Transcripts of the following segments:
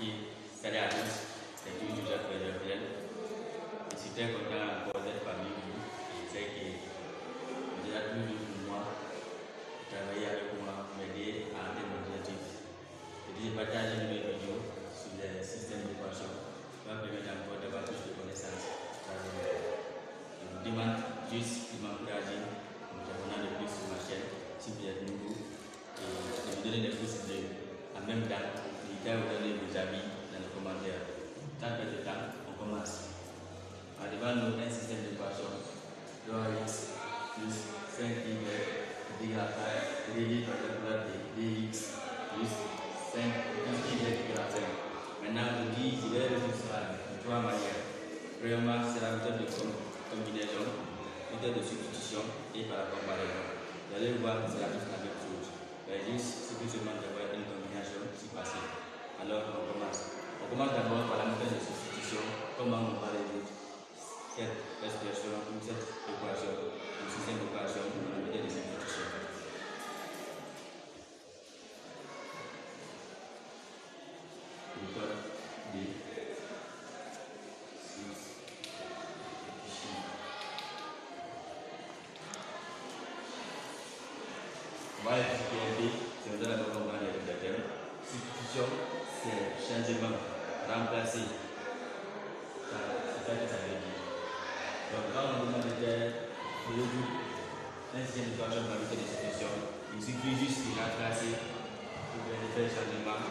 Salut à tous, c'est toujours Jacques Gabriel. Je suis très content encore d'être parmi vous. Je sais que vous êtes toujours pour moi, travailler avec moi, m'aider à atteindre mon objectif. Je partage une nouvelle vidéo sur les systèmes d'équation qui va permettre encore d'avoir plus de connaissances. Je vous demande juste de m'encourager en vous abonnant le plus sur ma chaîne si vous êtes nouveau et de me donner des pouces bleus. En même temps, n'hésitez à vous donner vos avis dans les commentaires. Tant que de temps, on commence. En devant nous, un système d'équation 3x plus 5y égale à 4 réduit par la valeur de dx plus 5 plus y égale à 5. Maintenant, je vais résoudre cela de trois manières. Premièrement, c'est la méthode de combinaison, méthode de substitution et par la comparaison. Vous allez voir, c'est la même chose. Il suffit seulement d'avoir une combinaison si facile. Alors, on commence. On commence d'abord par la méthode de substitution. Comment on va résoudre cette expression ou cette équation, le système d'équation dans la méthode de substitution. Méthode de substitution. On va expliquer c'est dans la commande des termes. Substitution, c'est changement, remplacer. C'est ça que ça veut dire. Donc, quand on demande de résoudre un système d'équation par méthode de substitution, il suffit juste de remplacer pour faire le changement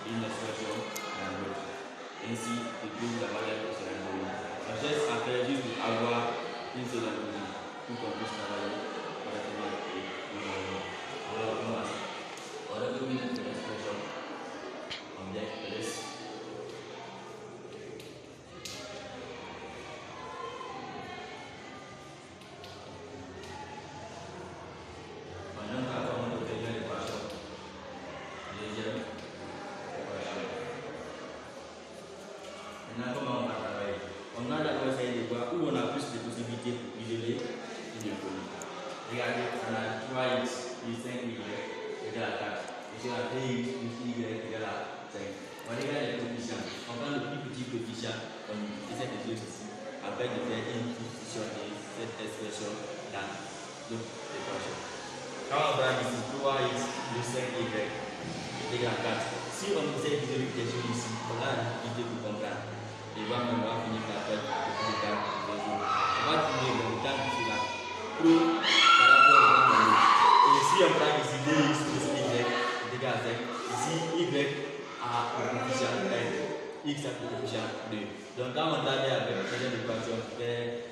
d'une expression dans l'autre. Ainsi, de trouver la valeur que c'est la donnée. On cherche à faire juste avoir une seule donnée pour qu'on puisse travailler correctement et normalement. Alors, on commence. On retrouve une expression en bien plus. Maintenant, comment on va travailler? On a d'abord essayé de voir où on a plus de possibilités pour isoler une inconnue. Regardez, on a 3x plus 5y égale à 4. Ici, on a 2x plus y égale à 5. On regarde les coefficients. On prend le plus petit coefficient, on essaie de faire ceci, afin de faire une substitution de cette expression dans l'autre équation. Quand on va ici 3x plus 5y égale à 4. Si on essaie d'isoler quelque chose ici, on a une difficulté pour comprendre. Et on va finir par faire le temps de jour. On va trouver le temps de cela par rapport au temps de l'eau. Et si on prend ici 2x plus y égale à 5, ici y a le coefficient 1, x a le coefficient 2. Donc quand on travaille avec la deuxième équation, faire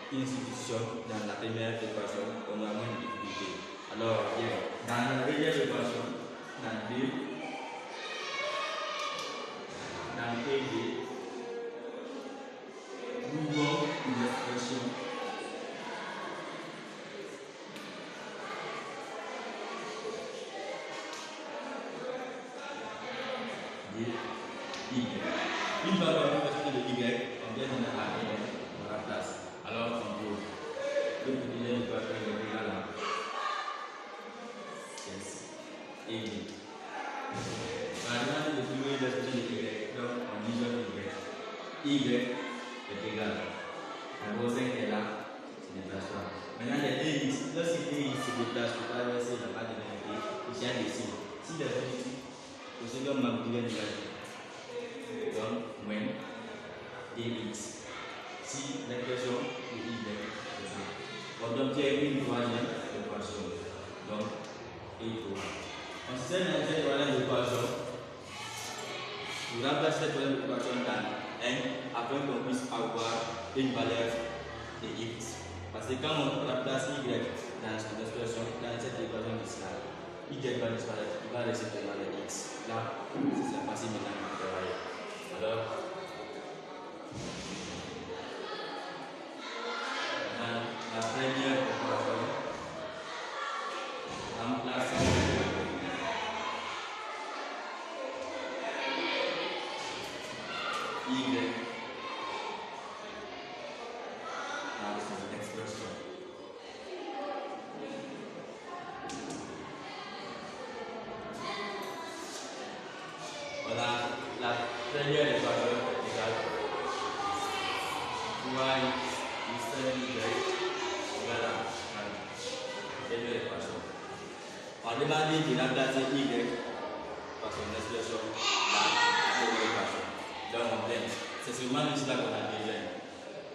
une substitution dans la première équation, on a moins de difficultés. Alors, dans la deuxième équation, dans 2, dans PD, nous avons une expression de y. Une fois qu'on a l'expression de y, on vient de la on remplace. Alors on pose. Le petit équation est égal à 6 et y. Maintenant, de trouver l'expression de y. Donc, on isole y. Y est égal. D'abord, 5 est là, c'est déplace pas. Maintenant, il y a 2x. Lorsque 2x se déplace pour traverser la barre de vérité, il y a des signes. S'il est positif, le second magnitude est négatif. Donc, moins 2x. Si l'expression de y est 0. On obtient une troisième équation. Donc, et 3. On sait dans cette troisième équation. Vous remplacez cette troisième équation dans 1 afin qu'on puisse avoir une valeur de x. Parce que quand on remplace y dans cette expression, dans cette équation ici, y va disparaître, il va rester seulement le x. Là, c'est facile maintenant de travailler. Alors, dans la première équation, remplaçons y dans cette expression. On a la première équation égale 3x plus 5y égale à 40. Première équation. On demande de remplacer y par son expression dans la première équation. Donc on vient. C'est seulement ici là qu'on a besoin.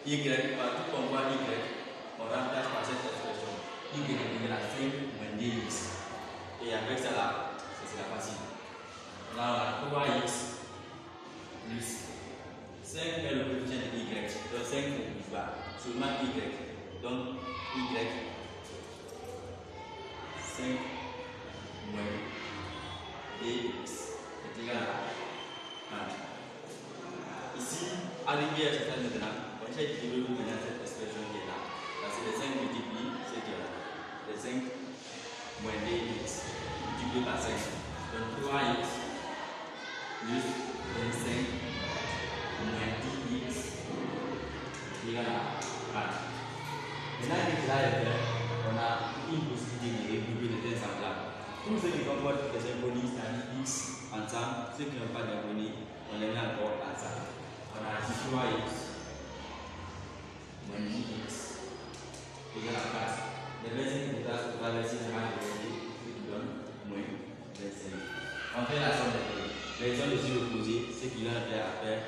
Y, partout qu'on voit y, on remplace par cette expression. Y est égal à 5 moins 10. Et avec ça là, c'est la facile. Là on a 3x plus 5 est le coefficient de y. Donc 5 est plus bas. Seulement y. Donc y 5 moins dx est égal à 40. Ici, arrivé à cette maintenant, on cherche de développer maintenant cette expression qui est là. Parce que les 5 multiplient ce qui est là. Les 5 moins dx multiplié par 5. Donc 3x plus 25 moins 10x égale à 40. Maintenant que cela est fait, on a une possibilité de regrouper les deux semblables. Tous ceux qui comportent des symboliques, c'est-à-dire x ensemble, ceux qui n'ont pas d'harmonie, on les met encore ensemble. On a 3x moins 10x égale à 4. Les 25 qui passent pour traverser le rang de ce qui donne moins 25. On fait la somme des deux. Les gens de sur opposés, ce qui leur fait à faire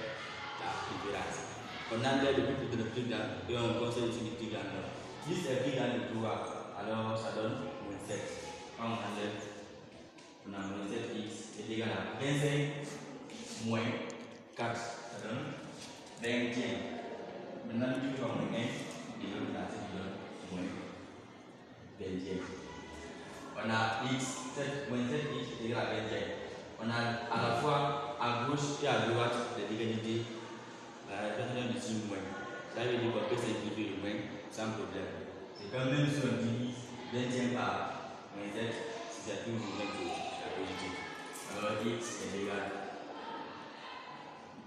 la différence. On enlève le plus petit de le plus grand et on conseille aussi le plus grand. 10 est plus grand de 3, alors ça donne moins 7. Quand on enlève, on a moins 7x est égal à 25 moins 4, ça donne 20e. Maintenant, tu fais moins 1 et l'autre là, c'est qui donne moins 20e. On a x, 7, moins 7x est égal à 20e. On a à la fois à gauche et à droite les égalités, la répétition du signe moins. Ça veut dire qu'on peut simplifier le moins sans problème. C'est quand même si on divise 20e par moins 7, c'est toujours le même chose, la positive. Alors x est égal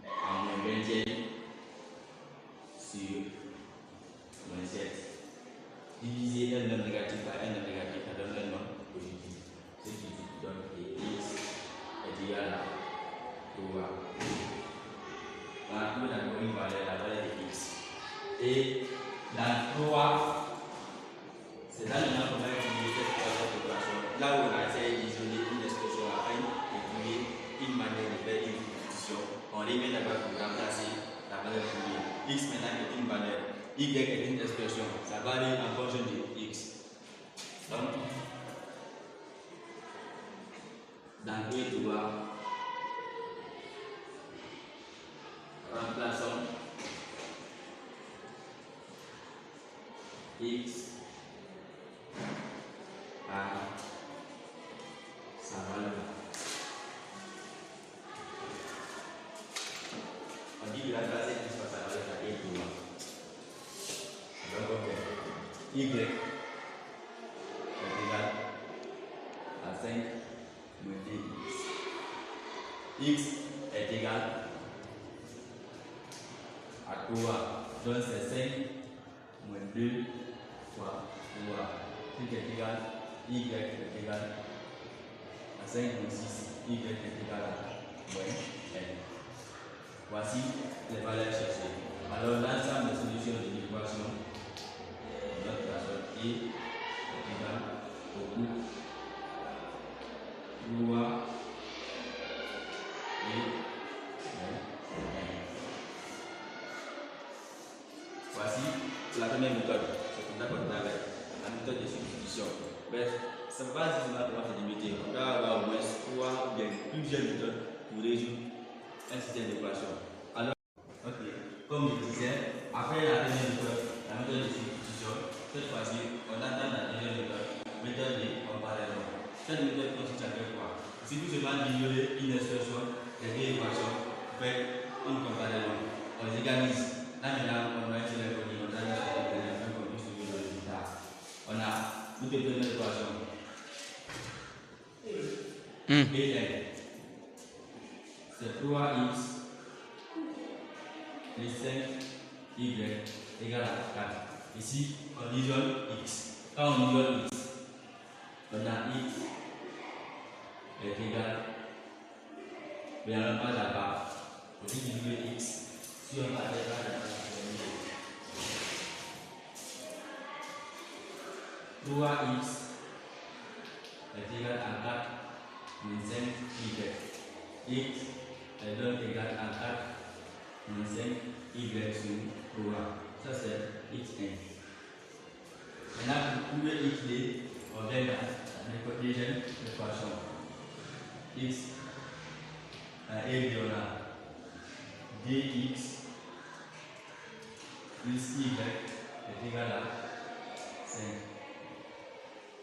à moins 20e sur moins 7. Diviser un nombre négatif par un nombre négatif, ça donne un nombre positif. Ce qui donne que x est égal à 3. On a trouvé d'abord une valeur, la valeur de x. Et dans 3, c'est là maintenant qu'on a utilisé cette opération. Là où on a essayé d'isoler une expression afin de trouver une manière de faire une substitution, on les met d'abord pour remplacer la valeur première. X maintenant est une valeur, y est une expression, ça varie en fonction de x. Donc, dans 2 3, remplaçons x par sa valeur. On dit de remplacer x par sa valeur à 2 3. Donc, y est égal à 5 moins 2x. X est égal à 3. Donc c'est 5 moins 2 fois 3. Ce qui est égal, y est égal à 5 moins 6. Y est égal à moins 1. Voici les valeurs cherchées. Alors l'ensemble des solutions de l'équation, notre équation y est égal au coup 3 et 1. Voici la première méthode. C'est comme ça qu'on travaille. La méthode de substitution. Mais ça ne va pas dire qu'on va se limiter. On doit avoir au moins 3 ou bien plusieurs méthodes pour résoudre un système d'équation. Alors, ok, comme je disais, après la première méthode, la méthode de substitution, cette fois-ci, on attend la deuxième méthode de comparaison. Cette méthode consiste à faire quoi? Si vous seulement d'isoler une expression, les deux équations, faites une comparaison. On les égalise. Là maintenant, on va essayer de on a pour trouver le résultat. On a toutes les premières équations. Et c'est 3x plus 5y égale à 4. Ici, on isole x. Quand on isole x, on a x est égal Mais on n'a pas là-bas. On dit diviser x sur un parallèle là-bas. 3x est égal à 4 moins 5y. X est donc égal à 4 moins 5y sur 3. Ça c'est xn. Maintenant, pour trouver xd, on vient dans la deuxième équation. X et on a dx plus y est égal à 5.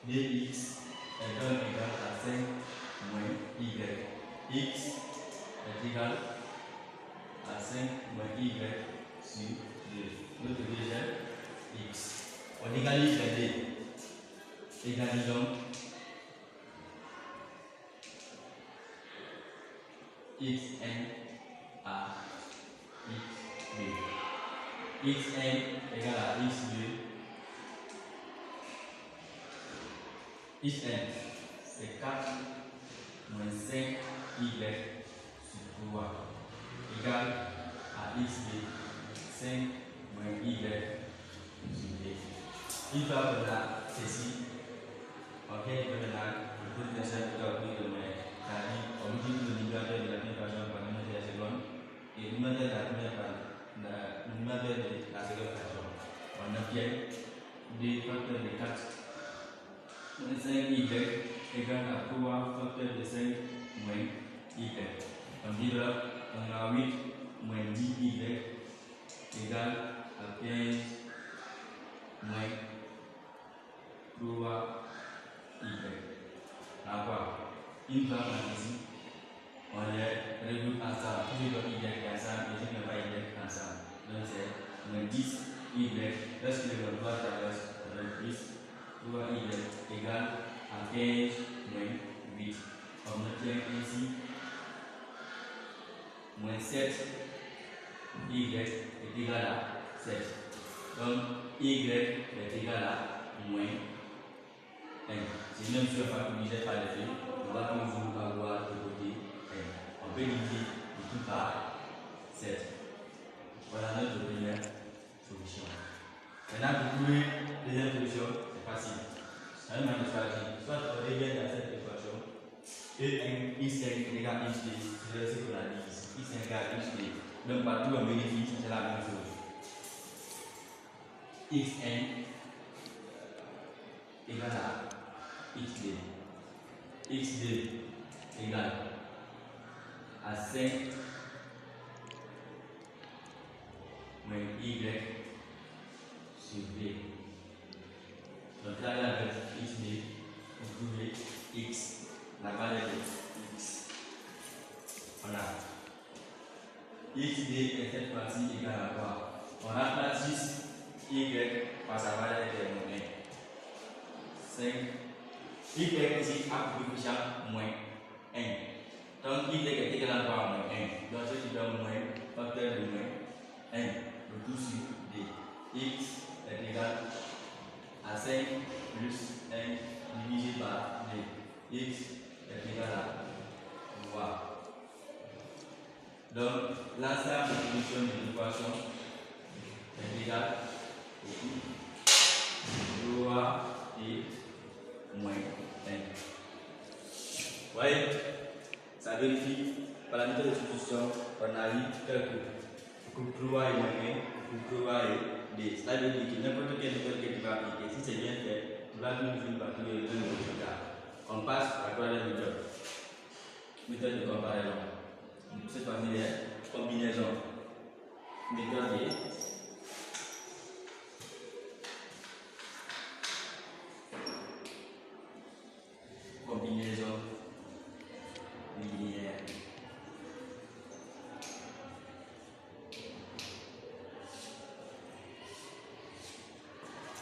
dx est donc égal à 5 moins y. X est égal à 5 moins y sur 2. Notre deuxième x. On égalise les deux. Égalisons xn à xb. Xn égale à x2. Xn c'est 4 moins 5y sur 3 égale à xb 5 moins y sur 2. Une fois qu'on a ceci, ok, maintenant, le plus nécessaire pour calculer le moyen, c'est-à-dire, on utilise le numérateur de la première fraction par le numérateur de la seconde et le numérateur de la première fraction, le numérateur de la seconde fraction. On obtient des facteurs de 4 moins 5y égale à 3 facteurs de 5 moins y. On dit là, on a 8 moins 10y égale à 15 moins 3y. D'accord. Une fois ici, on les résout ensemble. Toujours y ensemble et je ne pas y ensemble. Donc c'est moins 10y. Lorsque le droit traverse le plus 3y égale à 15 moins 8. On obtient ici moins 7y est égal à 7. Donc y est égal à moins 1. Si même si on factorise par les deux, on va toujours avoir le côté 1. On peut diviser le tout par 7. Voilà notre première solution. Maintenant, pour trouver la deuxième solution, c'est facile. C'est un de choisir. Soit on revient dans cette équation, xn est égal à xd, c'est ce qu'on a dit ici. X est égal à xd. Donc partout on vérifie, c'est la même chose. Xn égale à xd. Xd égale à 5 moins y sur b. Donc là, avec xd, vous trouvez x, la valeur de x. Voilà. Xd est cette fois-ci égale à quoi? On remplace y par sa valeur de moins 1. 5. Y ici a coefficient moins 1. Donc y est égal à quoi? Moins 1. Donc ce qui donne moins facteur de moins 1. Le tout sur d. X est égal à 5 plus 1 divisé par d. X est égal à 3. Donc l'ensemble de solutions de l'équation est égal à 3 et moins 1. Vous voyez, ça vérifie par la méthode de substitution, on arrive pour 3 et moins 1, pour 3 et d. Cela veut dire que n'importe quelle méthode que tu vas appliquer, si c'est bien fait, tu vas toujours par tous les deux résultats. On passe à la troisième méthode. Méthode de comparaison. Cette fois-ci, c'est combinaison. Méthode de combinaison linéaire.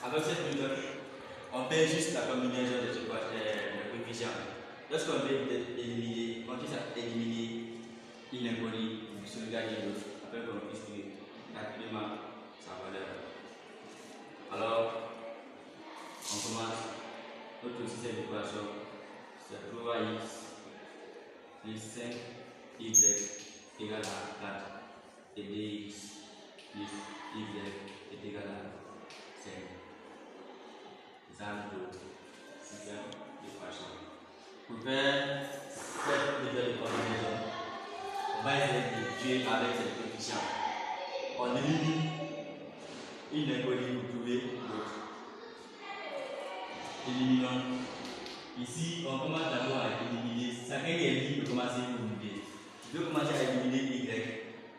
Avec cette méthode, on fait juste la combinaison des coefficients. Lorsqu'on veut éliminer, on puisse éliminer une inconnue, celui gagner l'autre, afin qu'on puisse trouver rapidement sa valeur. Alors, on commence notre système d'équation. C'est 3x plus 5 y égale à 4 et dx plus y est égal à 5. C'est ça notre système d'équation. Pour faire cette méthode de combinaison, on va essayer de jouer avec cette coefficient. On élimine une inconnue pour trouver l'autre. Éliminons. Ici, on commence d'abord à éliminer. Chacun qui est libre peut commencer à éliminer. Je veux commencer à éliminer y,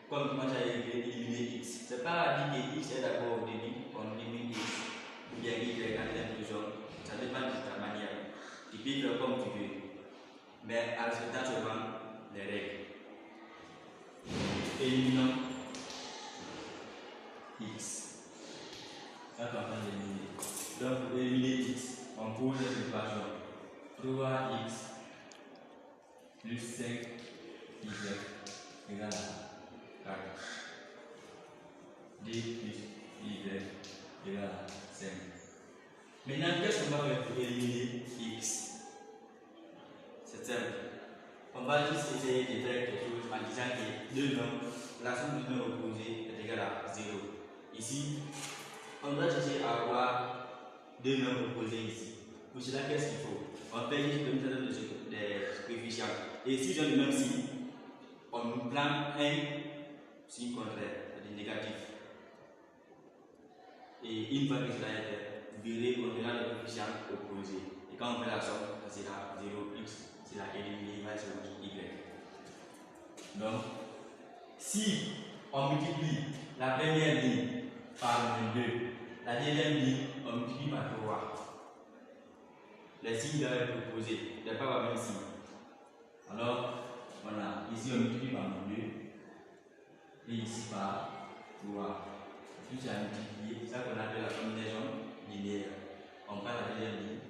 comme commencer à éliminer x. C'est pas dire que x est d'abord au début, on élimine x, ou bien y à l'inclusion. Ça dépend de ta manière. Tu peux faire comme tu veux, mais en respectant seulement les règles. Éliminons x. Ça qu'on va éliminer. Donc, pour éliminer x, on pose cette équation. 3x plus 5y égale à 4. D plus y égale à 5. Maintenant, qu'est-ce qu'on va faire pour éliminer x? C'est simple. On va juste essayer de faire quelque chose en disant que la somme de deux nombres opposés est égale à 0. Ici, on doit chercher à avoir deux nombres opposés ici. Pour cela, qu'est-ce qu'il faut? On fait juste une méthode des coefficients. Et si j'ai le même signe, on prend un signe contraire, c'est-à-dire négatif. Et une fois que cela est fait, vous verrez qu'on verra le coefficient opposé. Et quand on fait la somme, ça sera 0 plus, c'est la éliminer, il va sur y. Donc, si on multiplie la première ligne par 2, la deuxième ligne, on multiplie par 3. Les signes doivent être opposés, il n'y a pas le même signe. Alors, voilà, ici on multiplie par 2 et ici par 3. Tout ça multiplié, c'est ça qu'on appelle la combinaison linéaire. On prend la deuxième ligne,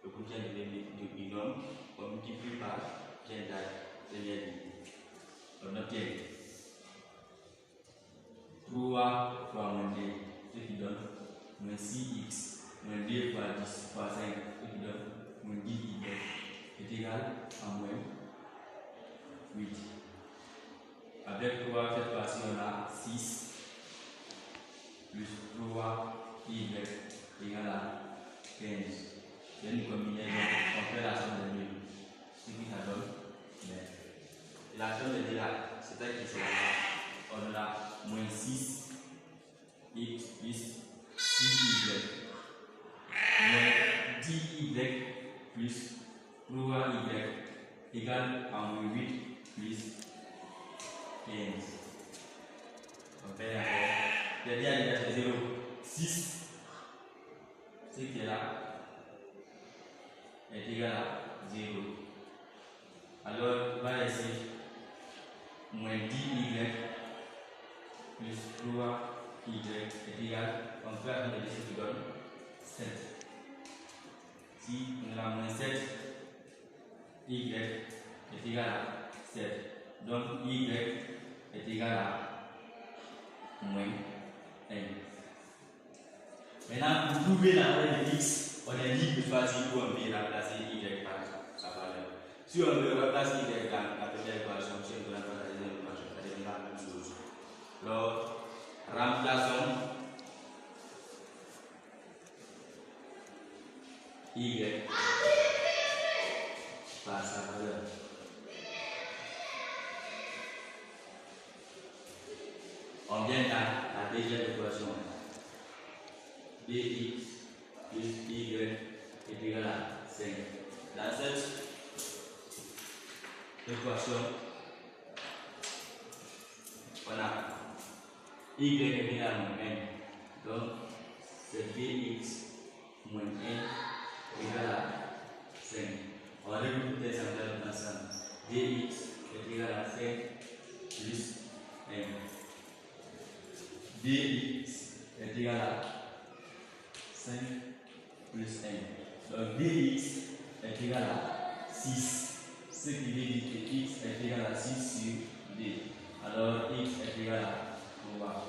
le coefficient du binôme, on multiplie par la première ligne. On obtient 3 fois moins 2, ce qui donne moins 6x, moins 2 fois 10 fois 5, ce qui donne moins 10y, est égal à moins 8. Avec 3, cette fois-ci, on a 6 plus 3y égale à 15. C'est une combinaison, on fait la somme des deux, ce qui ça donne 9. Et la somme des deux là, c'est ça qui sera. On a moins 6 x plus 6y moins 10y plus 3y égale à moins 8 plus 15. On fait la derrière il y a 0, 6, ce qui est là est égal à 0. Alors, on va laisser moins 10y plus 3y est égal, on peut appeler ce qui donne 7. Si on a moins 7, y est égal à 7. Donc, y est égal à moins 1. Maintenant, pour trouver la valeur de x, on est libre de choisir où on peut remplacer y par sa valeur. Si on veut remplacer y dans la première équation, si on veut remplacer la deuxième équation, ça devient la même chose. Alors, remplaçons y par sa valeur. On vient à la deuxième équation. Dx plus y est égal à 5. Dans cette équation, on a y est égal à moins 1. Donc, c'est dx moins 1 égale à 5. On regroupe les ensembles ensemble. Dx est égal à 5 plus 1. Dx est égal à 5 plus 1. Donc dx est égal à 6. Ce qui veut dire que x est égal à 6 sur d. Alors x est égal à 3.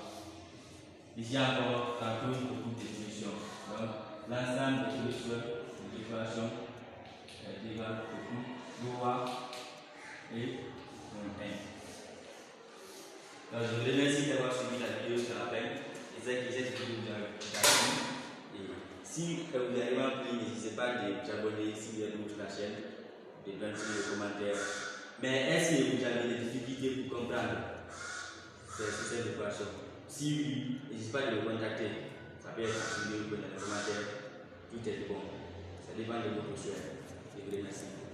Ici encore, tantôt beaucoup de solutions. Donc l'ensemble de l'équation est égal à 3 et 1. Donc, je vous remercie d'avoir suivi la vidéo sur la peine. J'espère que cette vidéo vous a plu. Et si vous avez vraiment plu, n'hésitez pas de vous abonner si vous êtes nouveau sur la chaîne, de mettre les commentaires. Mais est-ce que vous avez des difficultés pour comprendre ces systèmes d'équation? Si oui, n'hésitez pas de me contacter. Ça peut être en vidéo ou dans les commentaires. Tout est bon. Ça dépend de votre choix. Je vous remercie.